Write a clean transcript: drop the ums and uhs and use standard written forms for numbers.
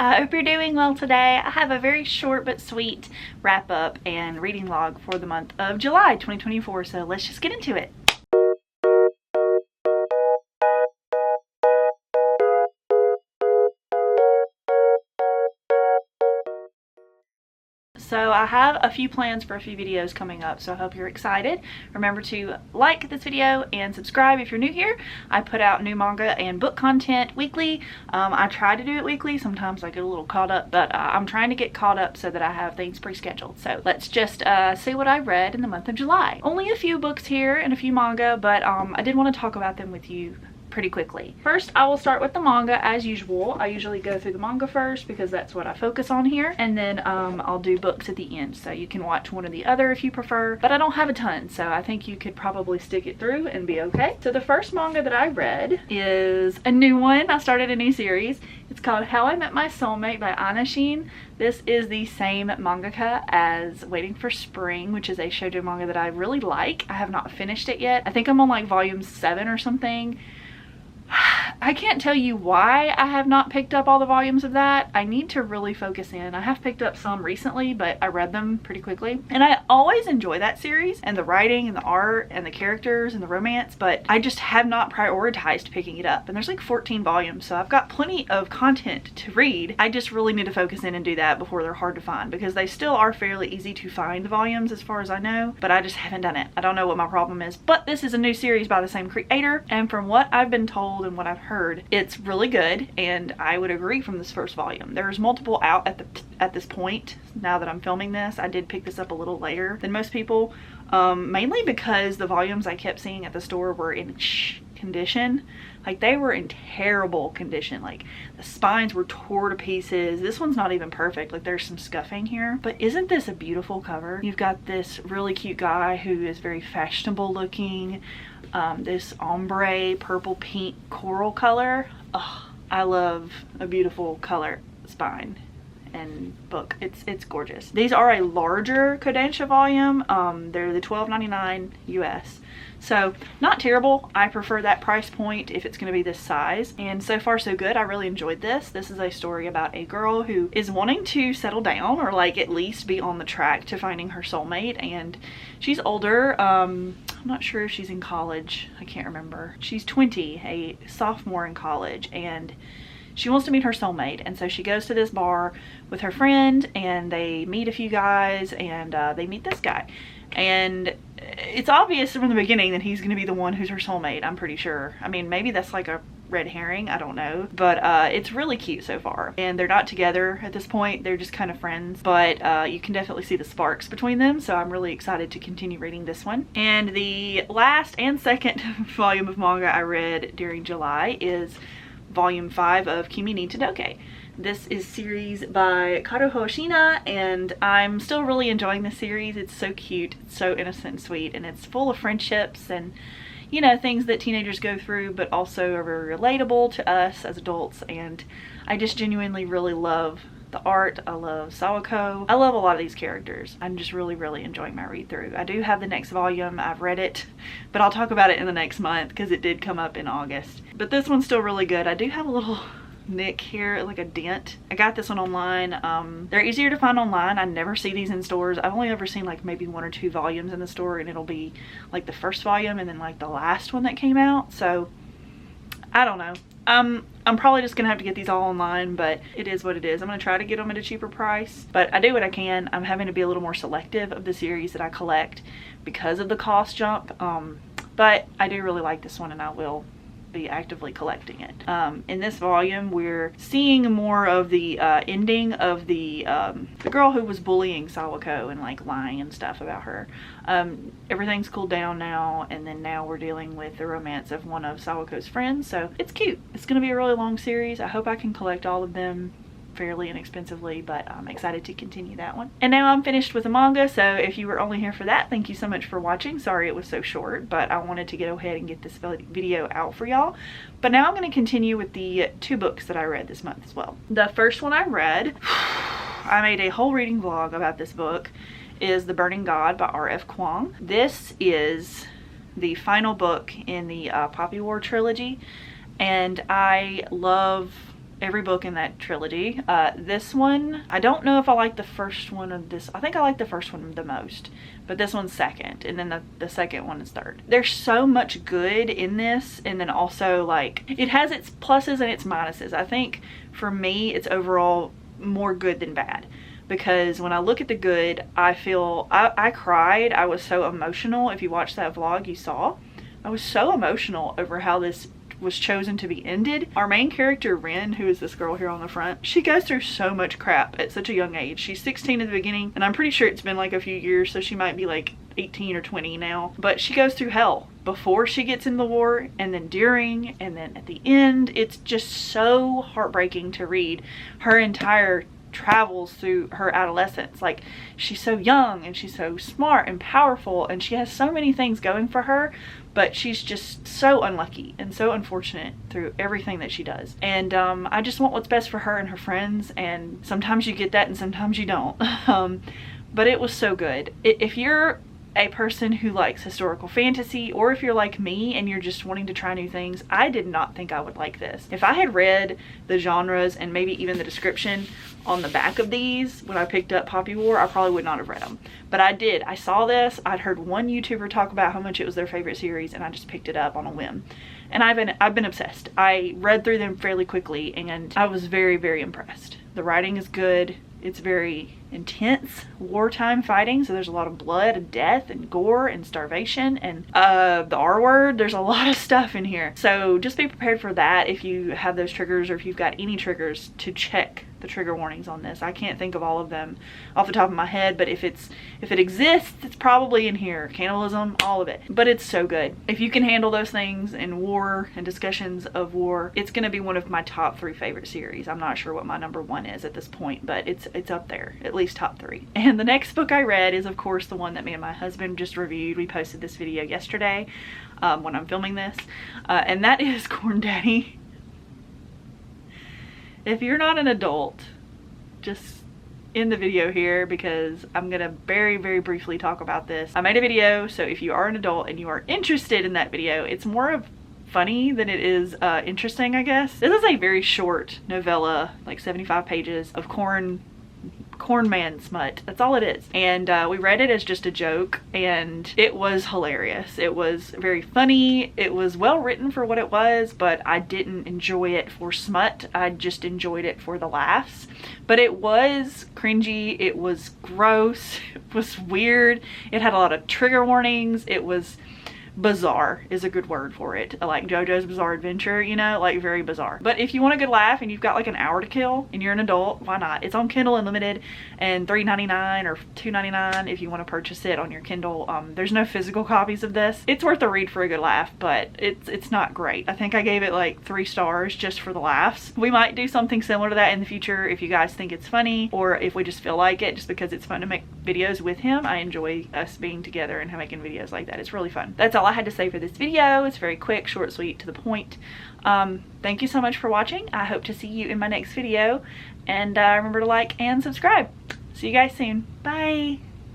I hope you're doing well today. I have a very short but sweet wrap up and reading log for the month of July 2024, so let's just get into it. So I have a few plans for a few videos coming up, so I hope you're excited. Remember to like this video and subscribe if you're new here. I put out new manga and book content weekly. I try to do it weekly. Sometimes I get a little caught up, but I'm trying to get caught up so that I have things pre-scheduled. So let's just see what I read in the month of July. Only a few books here and a few manga, but I did want to talk about them with you pretty quickly. First, I will start with the manga as usual. I usually go through the manga first because that's what I focus on here, and then I'll do books at the end, so you can watch one or the other if you prefer, but I don't have a ton, so I think you could probably stick it through and be okay. So the first manga that I read is a new one. I started a new series. It's called How I Met My Soulmate by Anashin. This is the same mangaka as Waiting for Spring, which is a shoujo manga that I really like. I have not finished it yet. I think I'm on like volume 7 or something. I can't tell you why I have not picked up all the volumes of that. I need to really focus in. I have picked up some recently, but I read them pretty quickly. And I always enjoy that series and the writing and the art and the characters and the romance, but I just have not prioritized picking it up. And there's like 14 volumes, so I've got plenty of content to read. I just really need to focus in and do that before they're hard to find, because they still are fairly easy to find, the volumes, as far as I know, but I just haven't done it. I don't know what my problem is, but this is a new series by the same creator, and from what I've been told and what I've heard, it's really good, and I would agree from this first volume. There's multiple out at this point. Now that I'm filming this, I did pick this up a little later than most people, mainly because the volumes I kept seeing at the store were in condition. Like, they were in terrible condition. Like, the spines were tore to pieces. This one's not even perfect. Like, there's some scuffing here, but isn't this a beautiful cover? You've got this really cute guy who is very fashionable looking, this ombre purple pink coral color. Oh, I love a beautiful color spine and book. It's gorgeous. These are a larger Kodansha volume. They're the $12.99 US, so not terrible. I prefer that price point if it's going to be this size, and so far so good. I really enjoyed this. This is a story about a girl who is wanting to settle down, or like at least be on the track to finding her soulmate, and she's older. I'm not sure if she's in college. I can't remember. She's 20, a sophomore in college, and she wants to meet her soulmate, and so she goes to this bar with her friend, and they meet a few guys, and they meet this guy, and it's obvious from the beginning that he's going to be the one who's her soulmate. I'm pretty sure. I mean, maybe that's like a red herring, I don't know, but it's really cute so far. And they're not together at this point, they're just kind of friends, but you can definitely see the sparks between them, so I'm really excited to continue reading this one. And the last and second volume of manga I read during July is volume 5 of Kimi ni Todoke. This is series by Karuho Shina, and I'm still really enjoying this series. It's so cute, it's so innocent and sweet, and it's full of friendships and, you know, things that teenagers go through, but also are very relatable to us as adults. And I just genuinely really love the art. I love Sawako. I love a lot of these characters. I'm just really enjoying my read through. I do have the next volume. I've read it, but I'll talk about it in the next month because it did come up in August. But this one's still really good. I do have a little nick here, like a dent. I got this one online. They're easier to find online. I never see these in stores. I've only ever seen like maybe 1 or 2 volumes in the store, and it'll be like the first volume and then like the last one that came out. So I don't know. I'm probably just gonna have to get these all online, but it is what it is. I'm gonna try to get them at a cheaper price, but I do what I can. I'm having to be a little more selective of the series that I collect because of the cost jump, but I do really like this one, and I will be actively collecting it. In this volume, we're seeing more of the ending of the girl who was bullying Sawako and like lying and stuff about her. Everything's cooled down now, and then now we're dealing with the romance of one of Sawako's friends, so it's cute. It's gonna be a really long series. I hope I can collect all of them fairly inexpensively, but I'm excited to continue that one. And now I'm finished with the manga, so if you were only here for that, thank you so much for watching. Sorry it was so short, but I wanted to go ahead and get this video out for y'all. But now I'm going to continue with the 2 books that I read this month as well. The first one I read, I made a whole reading vlog about this book, is The Burning God by R.F. Kuang. This is the final book in the Poppy War trilogy, and I love every book in that trilogy. This one, I don't know if I like the first one of this. I think I like the first one the most, but this one's second, and then the second one is third. There's so much good in this, and then also like it has its pluses and its minuses. I think for me it's overall more good than bad, because when I look at the good, I feel I cried. I was so emotional. If you watched that vlog, you saw I was so emotional over how this was chosen to be ended. Our main character, Ren, who is this girl here on the front, she goes through so much crap at such a young age. She's 16 at the beginning, and I'm pretty sure it's been like a few years, so she might be like 18 or 20 now. But she goes through hell before she gets in the war, and then during, and then at the end. It's just so heartbreaking to read her entire travels through her adolescence. Like, she's so young and she's so smart and powerful, and she has so many things going for her, but she's just so unlucky and so unfortunate through everything that she does. And I just want what's best for her and her friends, and sometimes you get that and sometimes you don't. But it was so good. If you're a person who likes historical fantasy, or if you're like me and you're just wanting to try new things, I did not think I would like this. If I had read the genres and maybe even the description on the back of these when I picked up Poppy War, I probably would not have read them. But I did. I saw this. I'd heard one YouTuber talk about how much it was their favorite series, and I just picked it up on a whim. And I've been obsessed. I read through them fairly quickly, and I was very, very impressed. The writing is good. It's very intense wartime fighting, so there's a lot of blood and death and gore and starvation and the R word. There's a lot of stuff in here, so just be prepared for that if you have those triggers, or if you've got any triggers, to check the trigger warnings on this. I can't think of all of them off the top of my head, but if it exists, it's probably in here. Cannibalism, all of it. But it's so good. If you can handle those things in war and discussions of war, it's going to be one of my top 3 favorite series. I'm not sure what my number 1 is at this point, but it's up there, at least top 3. And the next book I read is, of course, the one that me and my husband just reviewed. We posted this video yesterday when I'm filming this, and that is Corn Daddy. If you're not an adult, just end the video here, because I'm gonna very, very briefly talk about this. I made a video, so if you are an adult and you are interested in that video, it's more of funny than it is interesting, I guess. This is a very short novella, like 75 pages of corn man smut. That's all it is. And we read it as just a joke, and it was hilarious. It was very funny. It was well written for what it was, but I didn't enjoy it for smut. I just enjoyed it for the laughs. But it was cringy. It was gross. It was weird. It had a lot of trigger warnings. It was bizarre is a good word for it, like JoJo's Bizarre Adventure, you know, like very bizarre. But if you want a good laugh and you've got like an hour to kill and you're an adult, why not? It's on Kindle Unlimited, and $3.99 or $2.99 if you want to purchase it on your Kindle. There's no physical copies of this. It's worth a read for a good laugh, but it's not great. I think I gave it like 3 stars just for the laughs. We might do something similar to that in the future if you guys think it's funny, or if we just feel like it, just because it's fun to make videos with him. I enjoy us being together and making videos like that. It's really fun. That's all I had to say for this video. It's very quick, short, sweet, to the point. Thank you so much for watching. I hope to see you in my next video, and remember to like and subscribe. See you guys soon. Bye.